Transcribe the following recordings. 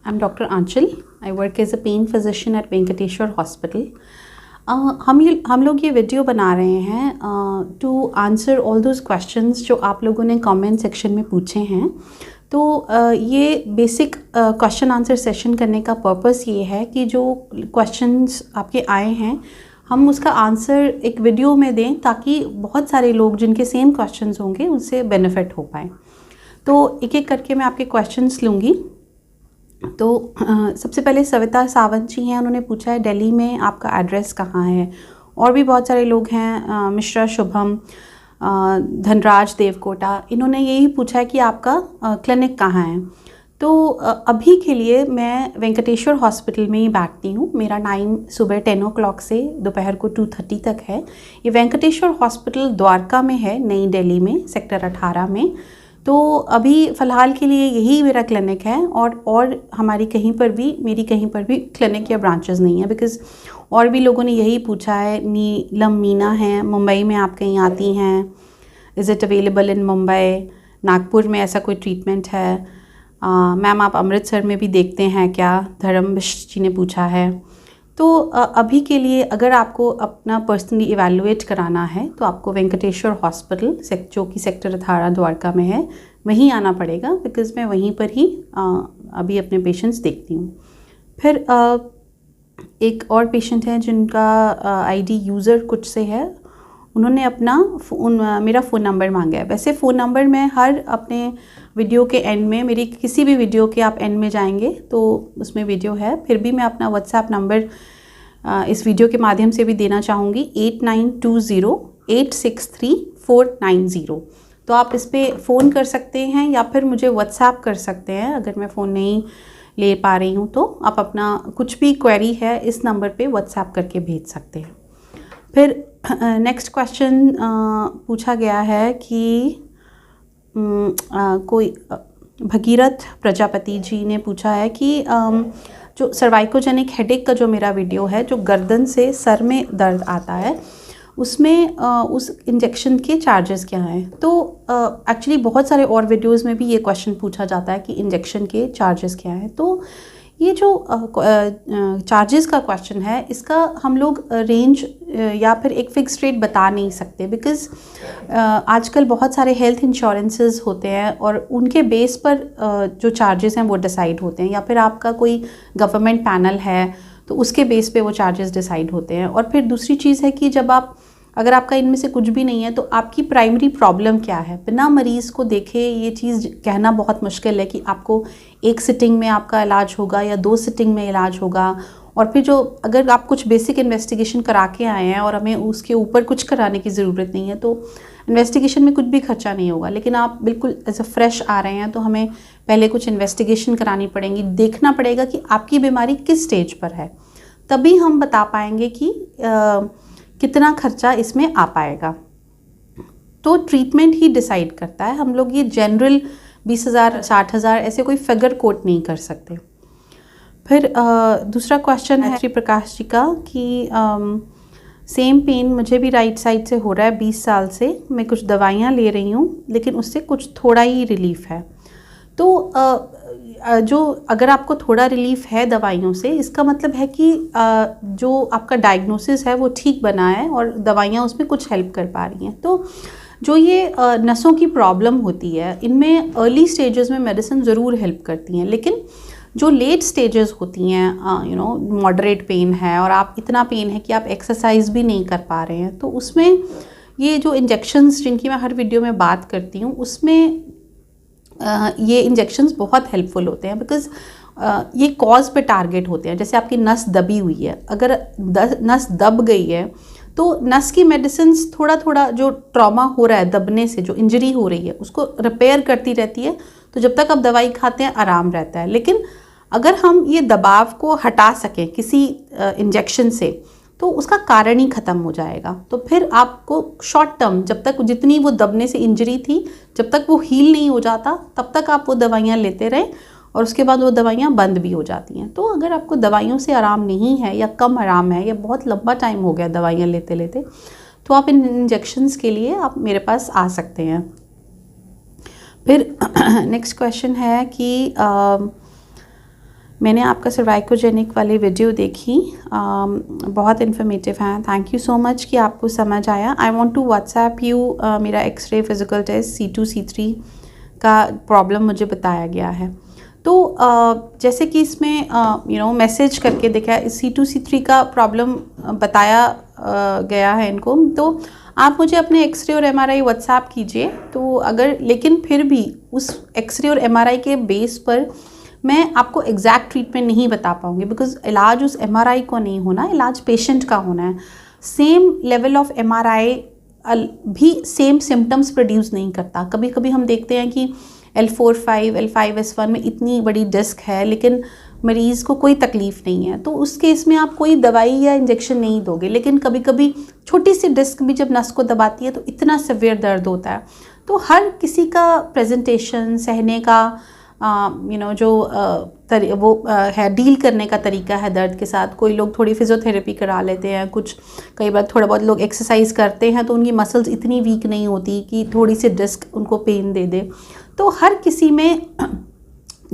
I'm Dr. Aanchal. I work as a pain physician at Venkateshwar Hospital. हम लोग ये video बना रहे हैं to answer all those questions जो आप लोगों ने कमेंट सेक्शन में पूछे हैं. तो ये बेसिक क्वेश्चन आंसर सेशन करने का पर्पस ये है कि जो क्वेश्चंस आपके आए हैं हम उसका आंसर एक वीडियो में दें ताकि बहुत सारे लोग जिनके सेम क्वेश्चंस होंगे उनसे बेनिफिट हो पाए. तो एक एक करके मैं आपके क्वेश्चंस लूँगी. तो सबसे पहले सविता सावंत जी हैं, उन्होंने पूछा है दिल्ली में आपका एड्रेस कहाँ है. और भी बहुत सारे लोग हैं, मिश्रा शुभम, धनराज देवकोटा, इन्होंने यही पूछा है कि आपका क्लिनिक कहाँ है. तो अभी के लिए मैं वेंकटेश्वर हॉस्पिटल में ही बैठती हूँ. मेरा टाइम सुबह 10 o'clock से दोपहर को 2:30 तक है. ये वेंकटेश्वर हॉस्पिटल द्वारका में है, नई दिल्ली में, सेक्टर 18 में. तो अभी फ़िलहाल के लिए यही मेरा क्लिनिक है और हमारी कहीं पर भी, मेरी कहीं पर भी क्लिनिक या ब्रांचेस नहीं है. बिकॉज़ और भी लोगों ने यही पूछा है. नीलम मीना हैं, मुंबई में आप कहीं आती हैं, is it available in Mumbai. Nagpur में ऐसा कोई ट्रीटमेंट है. मैम आप अमृतसर में भी देखते हैं क्या, धर्म मिश्र जी ने पूछा है. तो अभी के लिए अगर आपको अपना पर्सनली इवैल्यूएट कराना है तो आपको वेंकटेश्वर हॉस्पिटल जो कि सेक्टर 18 द्वारका में है वहीं आना पड़ेगा. बिकॉज़ मैं वहीं पर ही अभी अपने पेशेंट्स देखती हूँ. फिर एक और पेशेंट है जिनका आईडी यूज़र कुछ से है. उन्होंने अपना मेरा फ़ोन नंबर मांगा है. वैसे फ़ोन नंबर मैं हर अपने वीडियो के एंड में, मेरी किसी भी वीडियो के आप एंड में जाएंगे तो उसमें वीडियो है. फिर भी मैं अपना व्हाट्सएप नंबर इस वीडियो के माध्यम से भी देना चाहूँगी, 8920863490. तो आप इस पर फ़ोन कर सकते हैं या फिर मुझे व्हाट्सएप कर सकते हैं. अगर मैं फ़ोन नहीं ले पा रही हूँ तो आप अपना कुछ भी क्वेरी है इस नंबर पे व्हाट्सएप करके भेज सकते हैं. फिर नेक्स्ट क्वेश्चन पूछा गया है कि कोई भगीरथ प्रजापति जी ने पूछा है कि जो सर्वाइकोजेनिक हेडेक का जो मेरा वीडियो है, जो गर्दन से सर में दर्द आता है, उसमें उस इंजेक्शन के चार्जेस क्या हैं. तो एक्चुअली बहुत सारे और वीडियोस में भी ये क्वेश्चन पूछा जाता है कि इंजेक्शन के चार्जेस क्या हैं. तो ये जो चार्जेस का क्वेश्चन है, इसका हम लोग रेंज या फिर एक फ़िक्स रेट बता नहीं सकते. बिकॉज़ आजकल बहुत सारे हेल्थ इंश्योरेंसेस होते हैं और उनके बेस पर जो चार्जेस हैं वो डिसाइड होते हैं. या फिर आपका कोई गवर्नमेंट पैनल है तो उसके बेस पे वो चार्जेस डिसाइड होते हैं. और फिर दूसरी चीज़ है कि जब अगर आपका इनमें से कुछ भी नहीं है तो आपकी प्राइमरी प्रॉब्लम क्या है. बिना मरीज़ को देखे ये चीज़ कहना बहुत मुश्किल है कि आपको एक सिटिंग में आपका इलाज होगा या 2 सिटिंग में इलाज होगा. और फिर जो अगर आप कुछ बेसिक इन्वेस्टिगेशन करा के आए हैं और हमें उसके ऊपर कुछ कराने की ज़रूरत नहीं है तो इन्वेस्टिगेशन में कुछ भी खर्चा नहीं होगा. लेकिन आप बिल्कुल ऐसे फ्रेश आ रहे हैं तो हमें पहले कुछ इन्वेस्टिगेशन करानी पड़ेंगी. देखना पड़ेगा कि आपकी बीमारी किस स्टेज पर है, तभी हम बता पाएंगे कि कितना खर्चा इसमें आ पाएगा. तो ट्रीटमेंट ही डिसाइड करता है. हम लोग ये जनरल 20,000 60,000 ऐसे कोई फिगर कोट नहीं कर सकते. फिर दूसरा क्वेश्चन है श्री प्रकाश जी का कि सेम पेन मुझे भी राइट साइड से हो रहा है 20 साल से. मैं कुछ दवाइयाँ ले रही हूँ लेकिन उससे कुछ थोड़ा ही रिलीफ है. तो जो अगर आपको थोड़ा रिलीफ है दवाइयों से, इसका मतलब है कि जो आपका डायग्नोसिस है वो ठीक बना है और दवाइयाँ उसमें कुछ हेल्प कर पा रही हैं. तो जो ये नसों की प्रॉब्लम होती है, इनमें अर्ली स्टेजेस में मेडिसिन ज़रूर हेल्प करती हैं. लेकिन जो लेट स्टेजेस होती हैं, मॉडरेट पेन है और आप इतना पेन है कि आप एक्सरसाइज भी नहीं कर पा रहे हैं, तो उसमें ये जो इंजेक्शंस जिनकी मैं हर वीडियो में बात करती हूँ उसमें ये इंजेक्शंस बहुत हेल्पफुल होते हैं. बिकॉज़ ये कॉज पे टारगेट होते हैं. जैसे आपकी नस दबी हुई है, अगर नस दब गई है तो नस की मेडिसिन्स थोड़ा थोड़ा, जो ट्रॉमा हो रहा है दबने से, जो इंजरी हो रही है उसको रिपेयर करती रहती है. तो जब तक आप दवाई खाते हैं आराम रहता है. लेकिन अगर हम ये दबाव को हटा सकें किसी इंजेक्शन से तो उसका कारण ही ख़त्म हो जाएगा. तो फिर आपको शॉर्ट टर्म, जब तक जितनी वो दबने से इंजरी थी, जब तक वो हील नहीं हो जाता तब तक आप वो दवाइयाँ लेते रहें और उसके बाद वो दवाइयाँ बंद भी हो जाती हैं. तो अगर आपको दवाइयों से आराम नहीं है या कम आराम है या बहुत लंबा टाइम हो गया दवाइयाँ लेते लेते, तो आप इन इंजेक्शंस के लिए आप मेरे पास आ सकते हैं. फिर नेक्स्ट क्वेश्चन है कि मैंने आपका सर्वाइकोजेनिक वाली वीडियो देखी, बहुत इन्फॉर्मेटिव हैं। थैंक यू सो मच कि आपको समझ आया। I want to WhatsApp you मेरा x-ray physical test C2 C3 का प्रॉब्लम मुझे बताया गया है। तो जैसे कि इसमें मैसेज करके देखा C2 C3 का प्रॉब्लम बताया गया है इनको, तो आप मुझे अपने एक्सरे और MRI व्हाट्सएप कीजिए। तो अगर लेकिन फिर भी उस एक्सरे और MRI के बेस पर मैं आपको एग्जैक्ट ट्रीटमेंट नहीं बता पाऊँगी, बिकॉज इलाज उस MRI को नहीं होना, इलाज पेशेंट का होना है। सेम लेवल ऑफ MRI भी सेम सिम्टम्स प्रोड्यूस नहीं करता। कभी कभी हम देखते हैं कि L4-5 L5S1 में इतनी बड़ी डिस्क है लेकिन मरीज़ को कोई तकलीफ़ नहीं है, तो उस केस में आप कोई दवाई या इंजेक्शन नहीं दोगे। लेकिन कभी कभी छोटी सी डिस्क भी जब नस को दबाती है तो इतना सीवियर दर्द होता है। तो हर किसी का प्रेजेंटेशन, सहने का है, डील करने का तरीका है दर्द के साथ। कोई लोग थोड़ी फिजियोथेरेपी करा लेते हैं, कुछ कई बार थोड़ा बहुत लोग एक्सरसाइज करते हैं तो उनकी मसल्स इतनी वीक नहीं होती कि थोड़ी सी डिस्क उनको पेन दे दे। तो हर किसी में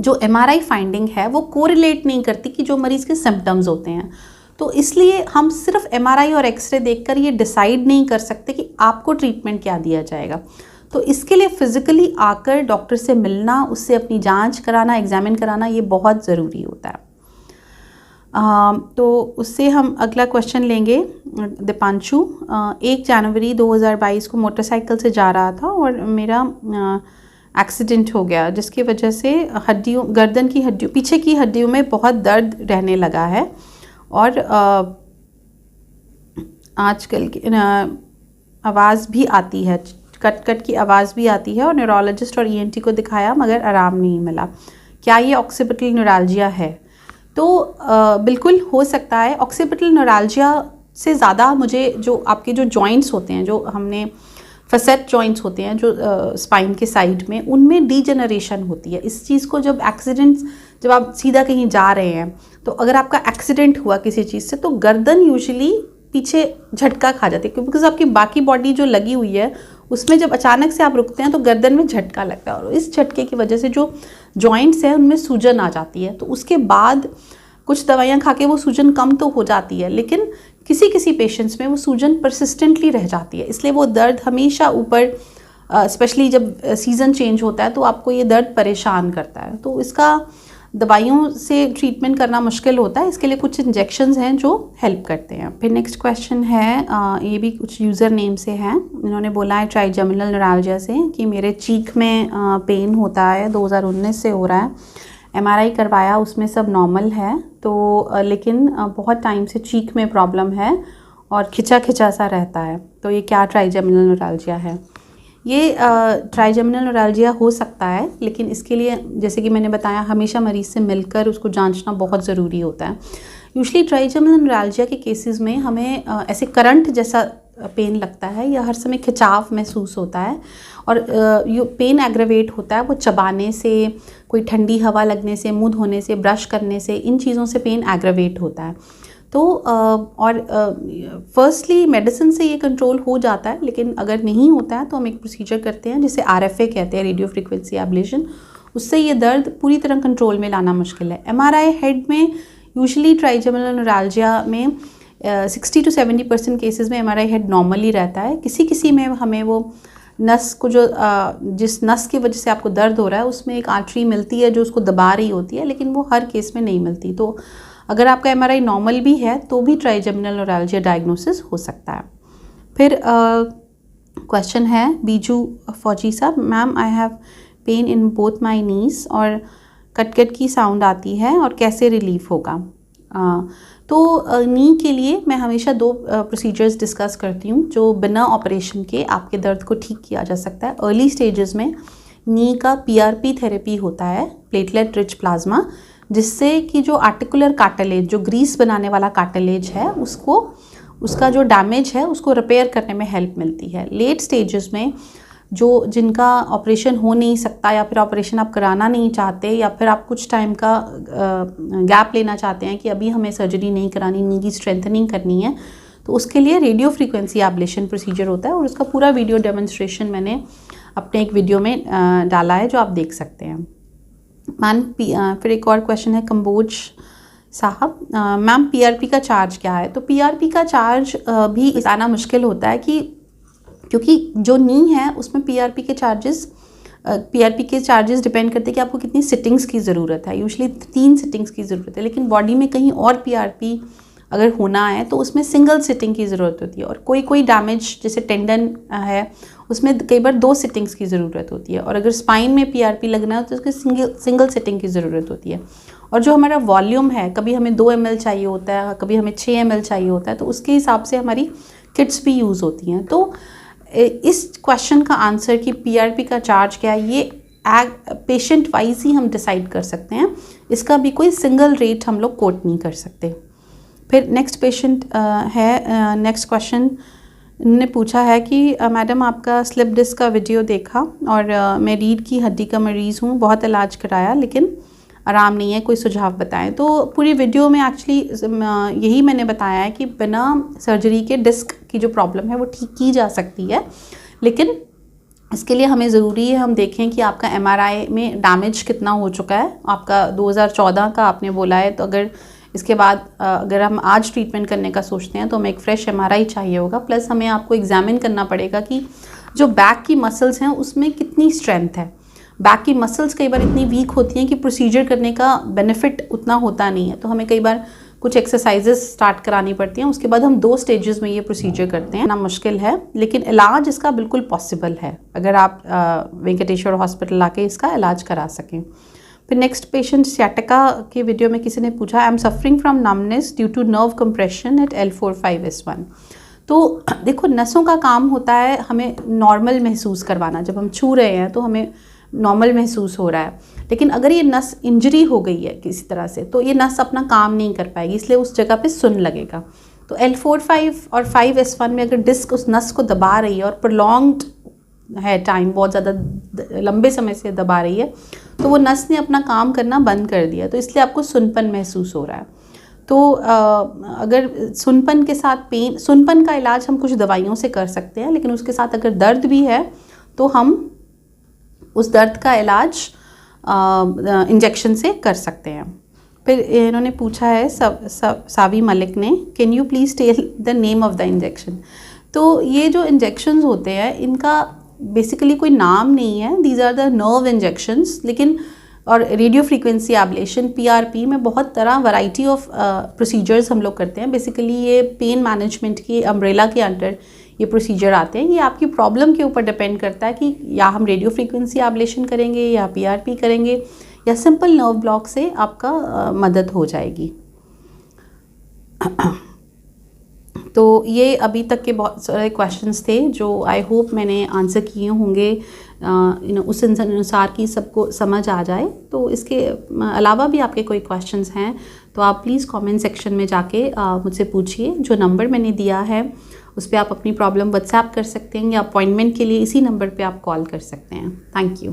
जो MRI फाइंडिंग है वो कोरिलेट नहीं करती कि जो मरीज़ के सिम्टम्स होते हैं। तो इसलिए हम सिर्फ MRI और एक्सरे देखकर ये डिसाइड नहीं कर सकते कि आपको ट्रीटमेंट क्या दिया जाएगा। तो इसके लिए फ़िज़िकली आकर डॉक्टर से मिलना, उससे अपनी जांच कराना, एग्ज़ामिन कराना, ये बहुत ज़रूरी होता है। तो उससे हम अगला क्वेश्चन लेंगे। दीपांशु, 1 जनवरी 2022 को मोटरसाइकिल से जा रहा था और मेरा एक्सीडेंट हो गया, जिसकी वजह से हड्डियों, गर्दन की हड्डियों, पीछे की हड्डियों में बहुत दर्द रहने लगा है और आजकल की आवाज़ भी आती है, कट कट की आवाज़ भी आती है और न्यूरोलॉजिस्ट और ENT को दिखाया मगर आराम नहीं मिला। क्या ये ऑक्सीपिटल न्यूराल्जिया है? तो बिल्कुल हो सकता है। ऑक्सीपिटल न्यूराल्जिया से ज़्यादा मुझे जो आपके जो जॉइंट्स होते हैं, जो हमने फसेट जॉइंट्स होते हैं जो स्पाइन के साइड में, उनमें डीजेनरेशन होती है। इस चीज़ को जब आप सीधा कहीं जा रहे हैं तो अगर आपका एक्सीडेंट हुआ किसी चीज़ से, तो गर्दन यूजुअली पीछे झटका खा जाती है, बिकॉज आपकी बाकी बॉडी जो लगी हुई है उसमें जब अचानक से आप रुकते हैं तो गर्दन में झटका लगता है और इस झटके की वजह से जो जॉइंट्स हैं उनमें सूजन आ जाती है। तो उसके बाद कुछ दवाइयाँ खा के वो सूजन कम तो हो जाती है, लेकिन किसी किसी पेशेंट्स में वो सूजन परसिस्टेंटली रह जाती है। इसलिए वो दर्द हमेशा ऊपर, स्पेशली जब सीज़न चेंज होता है तो आपको ये दर्द परेशान करता है। तो इसका दवाइयों से ट्रीटमेंट करना मुश्किल होता है, इसके लिए कुछ इंजेक्शंस हैं जो हेल्प करते हैं। फिर नेक्स्ट क्वेश्चन है, ये भी कुछ यूज़र नेम से है। इन्होंने बोला है ट्राइजेमिनल न्यूराल्जिया से कि मेरे चीक में पेन होता है, 2019 से हो रहा है। MRI करवाया, उसमें सब नॉर्मल है, तो लेकिन बहुत टाइम से चीक में प्रॉब्लम है और खिंचा खिंचा सा रहता है। तो ये क्या ट्राइजेमिनल न्यूराल्जिया है? ये ट्राइजेमिनल न्यूराल्जिया हो सकता है, लेकिन इसके लिए जैसे कि मैंने बताया हमेशा मरीज़ से मिलकर उसको जांचना बहुत ज़रूरी होता है। यूजुअली ट्राइजेमिनल न्यूराल्जिया के केसेस में हमें ऐसे करंट जैसा पेन लगता है या हर समय खिंचाव महसूस होता है और ये पेन एग्रेवेट होता है वो चबाने से, कोई ठंडी हवा लगने से, मुँह धोने से, ब्रश करने से, इन चीज़ों से पेन एग्रेवेट होता है। तो फर्स्टली मेडिसिन से ये कंट्रोल हो जाता है, लेकिन अगर नहीं होता है तो हम एक प्रोसीजर करते हैं जिसे RFA कहते हैं, रेडियो फ्रिक्वेंसी एब्लेशन। उससे ये दर्द पूरी तरह कंट्रोल में लाना मुश्किल है। MRI हेड में यूजुअली ट्राइजेमिनल न्यूराल्जिया में 60 to 70% केसेस में MRI हेड नॉर्मली रहता है। किसी किसी में हमें वो नस को जो जिस नस की वजह से आपको दर्द हो रहा है उसमें एक आर्टरी मिलती है जो उसको दबा रही होती है, लेकिन वो हर केस में नहीं मिलती। तो अगर आपका MRI नॉर्मल भी है तो भी ट्राइजेमिनल न्यूराल्जिया डायग्नोसिस हो सकता है। फिर क्वेश्चन है बीजू फौजी साहब, ma'am I have pain in both my knees और कट की साउंड आती है और कैसे रिलीफ होगा? तो नी के लिए मैं हमेशा 2 प्रोसीजर्स डिस्कस करती हूँ जो बिना ऑपरेशन के आपके दर्द को ठीक किया जा सकता है। अर्ली स्टेजेस में नी का PRP थेरेपी होता है, प्लेटलेट रिच प्लाज्मा, जिससे कि जो आर्टिकुलर कार्टिलेज, जो ग्रीस बनाने वाला कार्टिलेज है, उसका जो डैमेज है उसको रिपेयर करने में हेल्प मिलती है। लेट स्टेजेस में जो जिनका ऑपरेशन हो नहीं सकता या फिर ऑपरेशन आप कराना नहीं चाहते या फिर आप कुछ टाइम का गैप लेना चाहते हैं कि अभी हमें सर्जरी नहीं करानी, नी की स्ट्रेंथनिंग करनी है, तो उसके लिए रेडियो फ्रीक्वेंसी एब्लेशन प्रोसीजर होता है और उसका पूरा वीडियो डेमोन्स्ट्रेशन मैंने अपने एक वीडियो में डाला है जो आप देख सकते हैं। मैम फिर एक और क्वेश्चन है कंबोज साहब, मैम पीआरपी का चार्ज क्या है? तो पीआरपी का चार्ज भी बताना मुश्किल होता है कि क्योंकि जो नी है उसमें पीआरपी के चार्जेस डिपेंड करते हैं कि आपको कितनी सिटिंग्स की ज़रूरत है। यूजुअली 3 सिटिंग्स की ज़रूरत है, लेकिन बॉडी में कहीं और पीआरपी अगर होना है तो उसमें सिंगल सिटिंग की ज़रूरत होती है। और कोई डैमेज जैसे टेंडन है उसमें कई बार 2 सिटिंग्स की ज़रूरत होती है। और अगर स्पाइन में पीआरपी लगना है तो उसकी सिंगल सिटिंग की ज़रूरत होती है। और जो हमारा वॉल्यूम है, कभी हमें 2 ml चाहिए होता है, कभी हमें 6 ml चाहिए होता है, तो उसके हिसाब से हमारी किट्स भी यूज़ होती हैं। तो इस क्वेश्चन का आंसर कि पीआरपी का चार्ज क्या है, ये पेशेंट वाइज ही हम डिसाइड कर सकते हैं। इसका भी कोई सिंगल रेट हम लोग कोट नहीं कर सकते। फिर नेक्स्ट पेशेंट है, नेक्स्ट क्वेश्चन ने पूछा है कि मैडम आपका स्लिप डिस्क का वीडियो देखा और मैं रीढ़ की हड्डी का मरीज़ हूँ, बहुत इलाज कराया लेकिन आराम नहीं है, कोई सुझाव बताएं। तो पूरी वीडियो में एक्चुअली यही मैंने बताया है कि बिना सर्जरी के डिस्क की जो प्रॉब्लम है वो ठीक की जा सकती है, लेकिन इसके लिए हमें ज़रूरी है हम देखें कि आपका एमआरआई में डैमेज कितना हो चुका है। आपका 2014 का आपने बोला है, तो अगर इसके बाद अगर हम आज ट्रीटमेंट करने का सोचते हैं तो हमें एक फ्रेश एमआरआई चाहिए होगा। प्लस हमें आपको एग्जामिन करना पड़ेगा कि जो बैक की मसल्स हैं उसमें कितनी स्ट्रेंथ है। बैक की मसल्स कई बार इतनी वीक होती हैं कि प्रोसीजर करने का बेनिफिट उतना होता नहीं है, तो हमें कई बार कुछ एक्सरसाइजेस स्टार्ट करानी पड़ती हैं। उसके बाद हम 2 स्टेजेस में ये प्रोसीजर करते हैं। ना मुश्किल है, लेकिन इलाज इसका बिल्कुल पॉसिबल है अगर आप वेंकटेश्वर हॉस्पिटल आके इसका इलाज करा सकें। फिर नेक्स्ट पेशेंट सियाटिका के वीडियो में किसी ने पूछा, I am suffering from numbness due to nerve compression at L4-5S1। तो देखो, नसों का काम होता है हमें नॉर्मल महसूस करवाना। जब हम छू रहे हैं तो हमें नॉर्मल महसूस हो रहा है, लेकिन अगर ये नस इंजरी हो गई है किसी तरह से तो ये नस अपना काम नहीं कर पाएगी, इसलिए उस जगह पे सुन लगेगा। तो L4-5 और 5S1 में अगर डिस्क उस नस को दबा रही है और प्रोलॉन्ग्ड है टाइम, बहुत ज़्यादा लंबे समय से दबा रही है, तो वो नस ने अपना काम करना बंद कर दिया, तो इसलिए आपको सुनपन महसूस हो रहा है। तो अगर सुनपन के साथ पेन, सुनपन का इलाज हम कुछ दवाइयों से कर सकते हैं, लेकिन उसके साथ अगर दर्द भी है तो हम उस दर्द का इलाज इंजेक्शन से कर सकते हैं। फिर इन्होंने पूछा है सावी मलिक ने, can you please tell the name of the injection. तो ये जो इंजेक्शंस होते हैं इनका बेसिकली कोई नाम नहीं है, these are the nerve injections. लेकिन और रेडियो फ्रीक्वेंसी एब्लेशन पीआरपी में बहुत तरह वैरायटी ऑफ प्रोसीजर्स हम लोग करते हैं। बेसिकली ये पेन मैनेजमेंट की अम्ब्रेला के अंडर ये प्रोसीजर आते हैं। ये आपकी प्रॉब्लम के ऊपर डिपेंड करता है कि या हम रेडियो फ्रीक्वेंसी एब्लेशन करेंगे या पीआरपी करेंगे या सिंपल नर्व ब्लॉक से आपका मदद हो जाएगी। तो ये अभी तक के बहुत सारे क्वेश्चंस थे जो आई होप मैंने आंसर किए होंगे, उस अनुसार की सबको समझ आ जाए। तो इसके अलावा भी आपके कोई क्वेश्चंस हैं तो आप प्लीज़ कमेंट सेक्शन में जाके मुझसे पूछिए। जो नंबर मैंने दिया है उस पर आप अपनी प्रॉब्लम व्हाट्सएप कर सकते हैं या अपॉइंटमेंट के लिए इसी नंबर पे आप कॉल कर सकते हैं। Thank you.